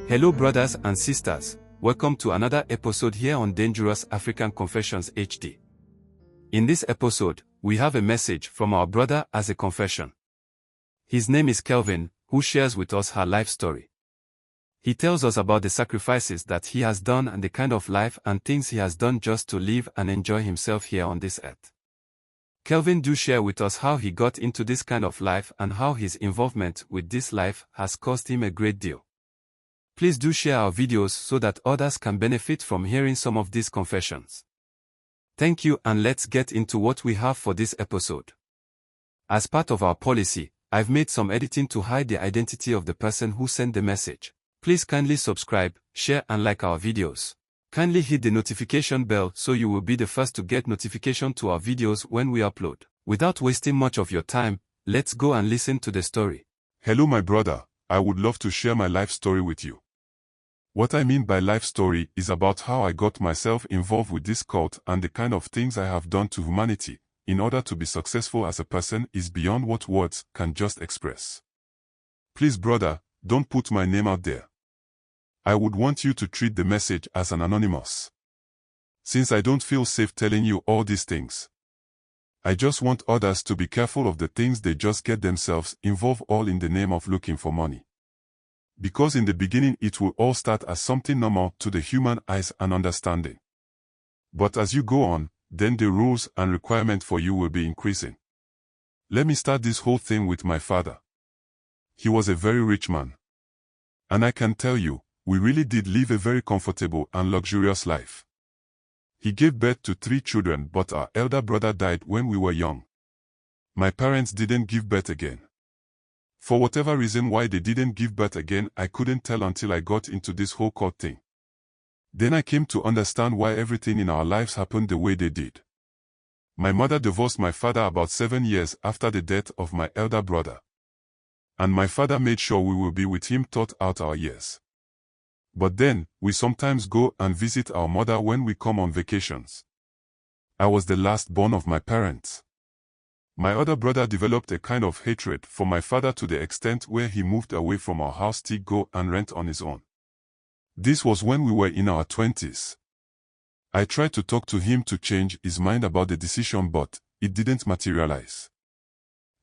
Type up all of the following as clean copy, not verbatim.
Hello brothers and sisters, welcome to another episode here on Dangerous African Confessions HD. In this episode, we have a message from our brother as a confession. His name is Kelvin, who shares with us her life story. He tells us about the sacrifices that he has done and the kind of life and things he has done just to live and enjoy himself here on this earth. Kelvin do share with us how he got into this kind of life and how his involvement with this life has cost him a great deal. Please do share our videos so that others can benefit from hearing some of these confessions. Thank you, and let's get into what we have for this episode. As part of our policy, I've made some editing to hide the identity of the person who sent the message. Please kindly subscribe, share and like our videos. Kindly hit the notification bell so you will be the first to get notification to our videos when we upload. Without wasting much of your time, let's go and listen to the story. Hello my brother, I would love to share my life story with you. What I mean by life story is about how I got myself involved with this cult, and the kind of things I have done to humanity in order to be successful as a person is beyond what words can just express. Please brother, don't put my name out there. I would want you to treat the message as an anonymous, since I don't feel safe telling you all these things. I just want others to be careful of the things they just get themselves involved, all in the name of looking for money. Because in the beginning it will all start as something normal to the human eyes and understanding. But as you go on, then the rules and requirements for you will be increasing. Let me start this whole thing with my father. He was a very rich man. And I can tell you, we really did live a very comfortable and luxurious life. He gave birth to 3 children, but our elder brother died when we were young. My parents didn't give birth again. For whatever reason why they didn't give birth again, I couldn't tell until I got into this whole cult thing. Then I came to understand why everything in our lives happened the way they did. My mother divorced my father about 7 years after the death of my elder brother. And my father made sure we will be with him throughout our years. But then, we sometimes go and visit our mother when we come on vacations. I was the last born of my parents. My other brother developed a kind of hatred for my father to the extent where he moved away from our house to go and rent on his own. This was when we were in our 20s. I tried to talk to him to change his mind about the decision, but it didn't materialize.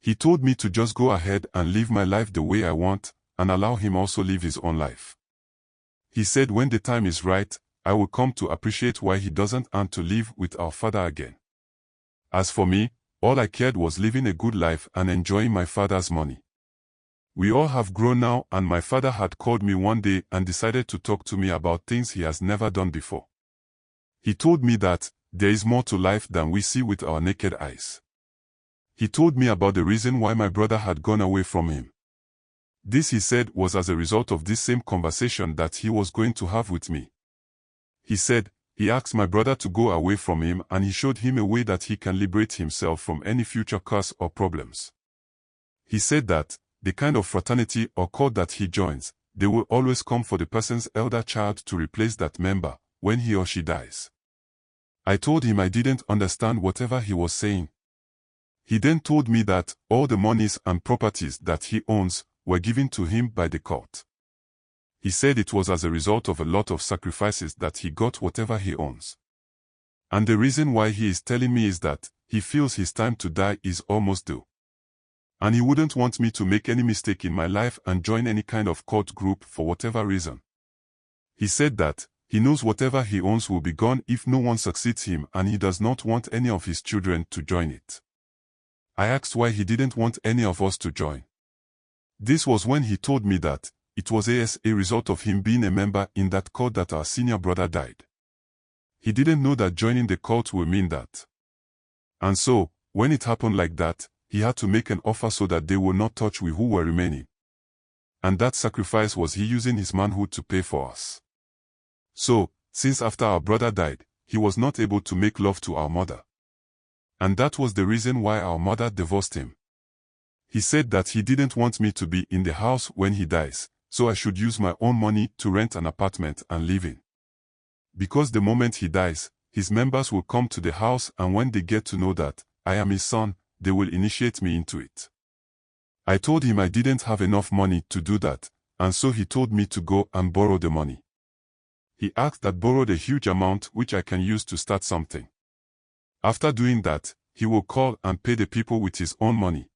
He told me to just go ahead and live my life the way I want, and allow him also live his own life. He said when the time is right, I will come to appreciate why he doesn't want to live with our father again. As for me, all I cared was living a good life and enjoying my father's money. We all have grown now, and my father had called me one day and decided to talk to me about things he has never done before. He told me that there is more to life than we see with our naked eyes. He told me about the reason why my brother had gone away from him. This, he said, was as a result of this same conversation that he was going to have with me. He said, he asked my brother to go away from him, and he showed him a way that he can liberate himself from any future curse or problems. He said that the kind of fraternity or cult that he joins, they will always come for the person's elder child to replace that member when he or she dies. I told him I didn't understand whatever he was saying. He then told me that all the monies and properties that he owns were given to him by the cult. He said it was as a result of a lot of sacrifices that he got whatever he owns. And the reason why he is telling me is that he feels his time to die is almost due. And he wouldn't want me to make any mistake in my life and join any kind of cult group for whatever reason. He said that he knows whatever he owns will be gone if no one succeeds him, and he does not want any of his children to join it. I asked why he didn't want any of us to join. This was when he told me that it was as a result of him being a member in that cult that our senior brother died. He didn't know that joining the cult will mean that. And so, when it happened like that, he had to make an offer so that they would not touch we who were remaining. And that sacrifice was he using his manhood to pay for us. So, since after our brother died, he was not able to make love to our mother. And that was the reason why our mother divorced him. He said that he didn't want me to be in the house when he dies, so I should use my own money to rent an apartment and live in. Because the moment he dies, his members will come to the house, and when they get to know that I am his son, they will initiate me into it. I told him I didn't have enough money to do that, and so he told me to go and borrow the money. He asked that I borrowed a huge amount which I can use to start something. After doing that, he will call and pay the people with his own money.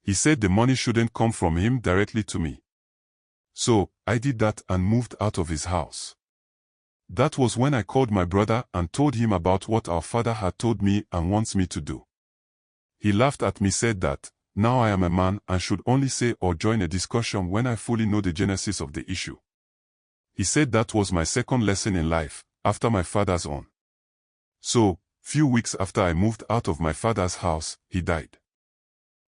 He said the money shouldn't come from him directly to me. So, I did that and moved out of his house. That was when I called my brother and told him about what our father had told me and wants me to do. He laughed at me, said that, now I am a man and should only say or join a discussion when I fully know the genesis of the issue. He said that was my second lesson in life, after my father's own. So, few weeks after I moved out of my father's house, he died.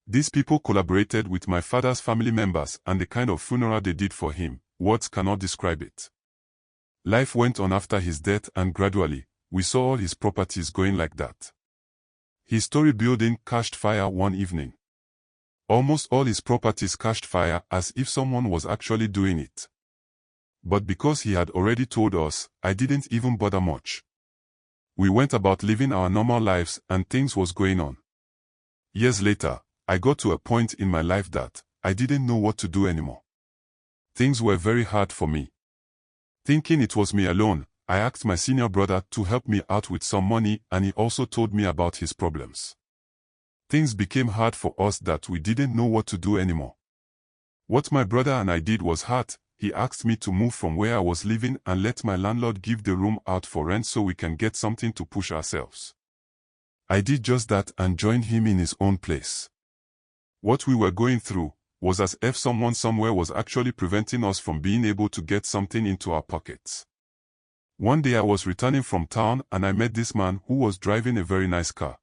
These people collaborated with my father's family members, and the kind of funeral they did for him, words cannot describe it. Life went on after his death, and gradually, we saw all his properties going like that. His story building catched fire one evening. Almost all his properties catched fire, as if someone was actually doing it. But because he had already told us, I didn't even bother much. We went about living our normal lives, and things was going on. Years later, I got to a point in my life that I didn't know what to do anymore. Things were very hard for me. Thinking it was me alone, I asked my senior brother to help me out with some money, and he also told me about his problems. Things became hard for us that we didn't know what to do anymore. What my brother and I did was hard. He asked me to move from where I was living and let my landlord give the room out for rent so we can get something to push ourselves. I did just that and joined him in his own place. What we were going through was as if someone somewhere was actually preventing us from being able to get something into our pockets. One day I was returning from town and I met this man who was driving a very nice car.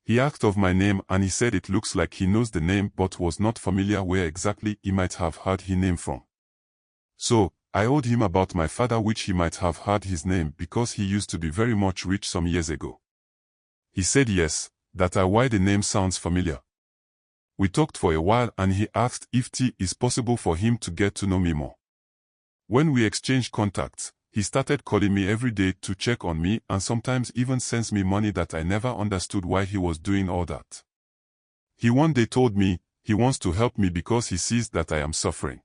He asked of my name and he said it looks like he knows the name but was not familiar where exactly he might have heard his name from. So, I told him about my father, which he might have heard his name because he used to be very much rich some years ago. He said yes, that why the name sounds familiar. We talked for a while and he asked if it is possible for him to get to know me more. When we exchanged contacts, he started calling me every day to check on me and sometimes even sends me money that I never understood why he was doing all that. He one day told me he wants to help me because he sees that I am suffering.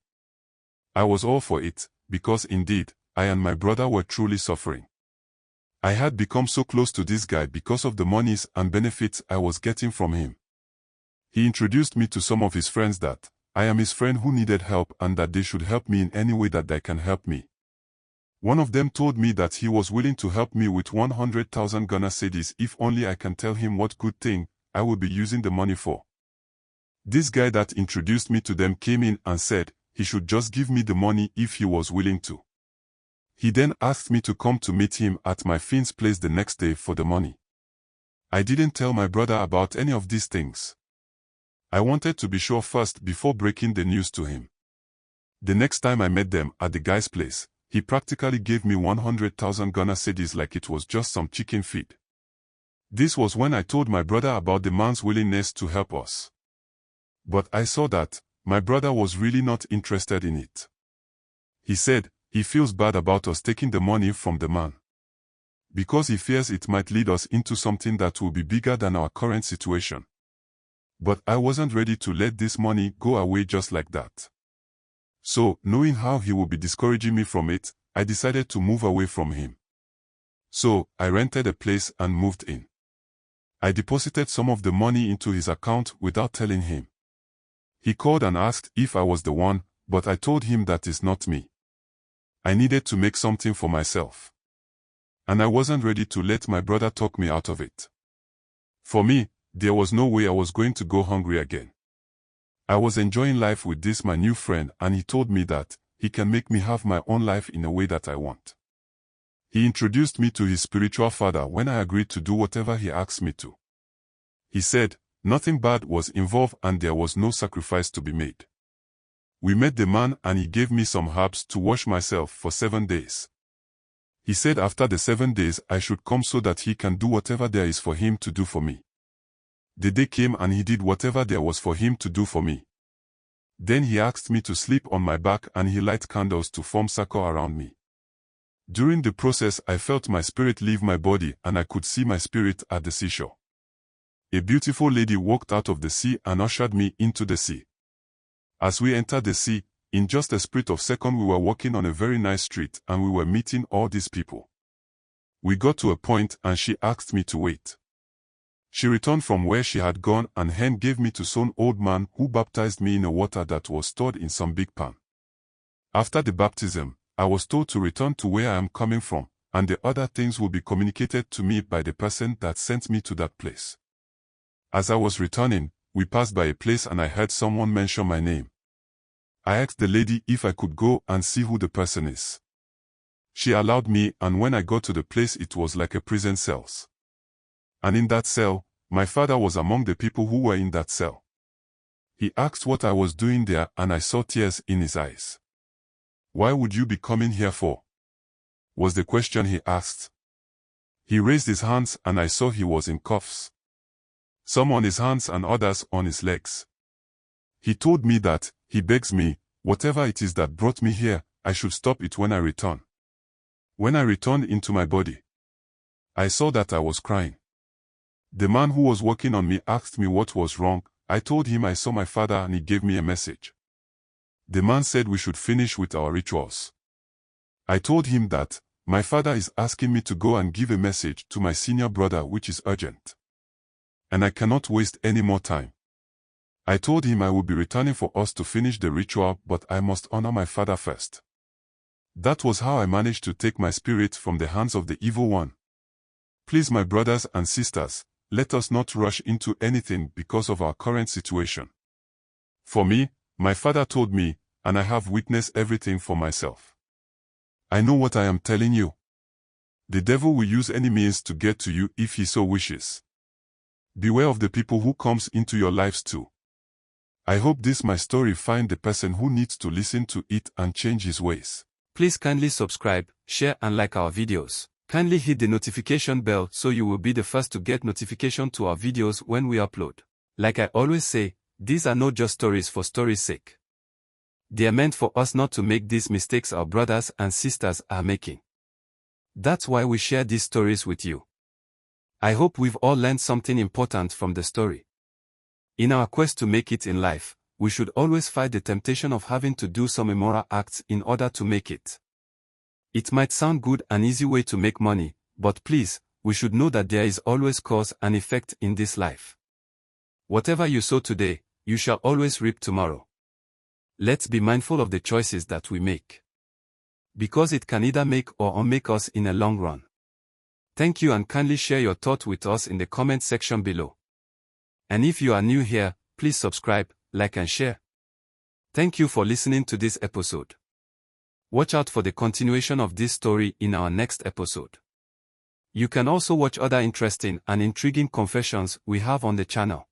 I was all for it, because indeed, I and my brother were truly suffering. I had become so close to this guy because of the monies and benefits I was getting from him. He introduced me to some of his friends that I am his friend who needed help and that they should help me in any way that they can help me. One of them told me that he was willing to help me with 100,000 Ghana cedis if only I can tell him what good thing I will be using the money for. This guy that introduced me to them came in and said he should just give me the money if he was willing to. He then asked me to come to meet him at my friend's place the next day for the money. I didn't tell my brother about any of these things. I wanted to be sure first before breaking the news to him. The next time I met them at the guy's place, he practically gave me 100,000 Ghana cedis like it was just some chicken feed. This was when I told my brother about the man's willingness to help us. But I saw that my brother was really not interested in it. He said he feels bad about us taking the money from the man, because he fears it might lead us into something that will be bigger than our current situation. But I wasn't ready to let this money go away just like that. So, knowing how he would be discouraging me from it, I decided to move away from him. So, I rented a place and moved in. I deposited some of the money into his account without telling him. He called and asked if I was the one, but I told him that is not me. I needed to make something for myself. And I wasn't ready to let my brother talk me out of it. For me, there was no way I was going to go hungry again. I was enjoying life with this my new friend and he told me that he can make me have my own life in a way that I want. He introduced me to his spiritual father when I agreed to do whatever he asked me to. He said nothing bad was involved and there was no sacrifice to be made. We met the man and he gave me some herbs to wash myself for 7 days. He said after the 7 days I should come so that he can do whatever there is for him to do for me. The day came and he did whatever there was for him to do for me. Then he asked me to sleep on my back and he lit candles to form circle around me. During the process I felt my spirit leave my body and I could see my spirit at the seashore. A beautiful lady walked out of the sea and ushered me into the sea. As we entered the sea, In just a split of second we were walking on a very nice street and we were meeting all these people. We got to a point and she asked me to wait. She returned from where she had gone and hand gave me to some old man who baptized me in a water that was stored in some big pan. After the baptism, I was told to return to where I am coming from, and the other things will be communicated to me by the person that sent me to that place. As I was returning, we passed by a place and I heard someone mention my name. I asked the lady if I could go and see who the person is. She allowed me, and when I got to the place it was like a prison cell. And in that cell, my father was among the people who were in that cell. He asked what I was doing there and I saw tears in his eyes. "Why would you be coming here for?" was the question he asked. He raised his hands and I saw he was in cuffs. Some on his hands and others on his legs. He told me that, he begs me, whatever it is that brought me here, I should stop it when I return. When I returned into my body, I saw that I was crying. The man who was working on me asked me what was wrong. I told him I saw my father and he gave me a message. The man said we should finish with our rituals. I told him that, my father is asking me to go and give a message to my senior brother which is urgent. And I cannot waste any more time. I told him I would be returning for us to finish the ritual, but I must honor my father first. That was how I managed to take my spirit from the hands of the evil one. Please, my brothers and sisters, let us not rush into anything because of our current situation. For me, my father told me, and I have witnessed everything for myself. I know what I am telling you. The devil will use any means to get to you if he so wishes. Beware of the people who comes into your lives too. I hope this my story find the person who needs to listen to it and change his ways. Please kindly subscribe, share and like our videos. Kindly hit the notification bell so you will be the first to get notification to our videos when we upload. Like I always say, these are not just stories for story's sake. They are meant for us not to make these mistakes our brothers and sisters are making. That's why we share these stories with you. I hope we've all learned something important from the story. In our quest to make it in life, we should always fight the temptation of having to do some immoral acts in order to make it. It might sound good and easy way to make money, but please, we should know that there is always cause and effect in this life. Whatever you sow today, you shall always reap tomorrow. Let's be mindful of the choices that we make, because it can either make or unmake us in a long run. Thank you, and kindly share your thought with us in the comment section below. And if you are new here, please subscribe, like and share. Thank you for listening to this episode. Watch out for the continuation of this story in our next episode. You can also watch other interesting and intriguing confessions we have on the channel.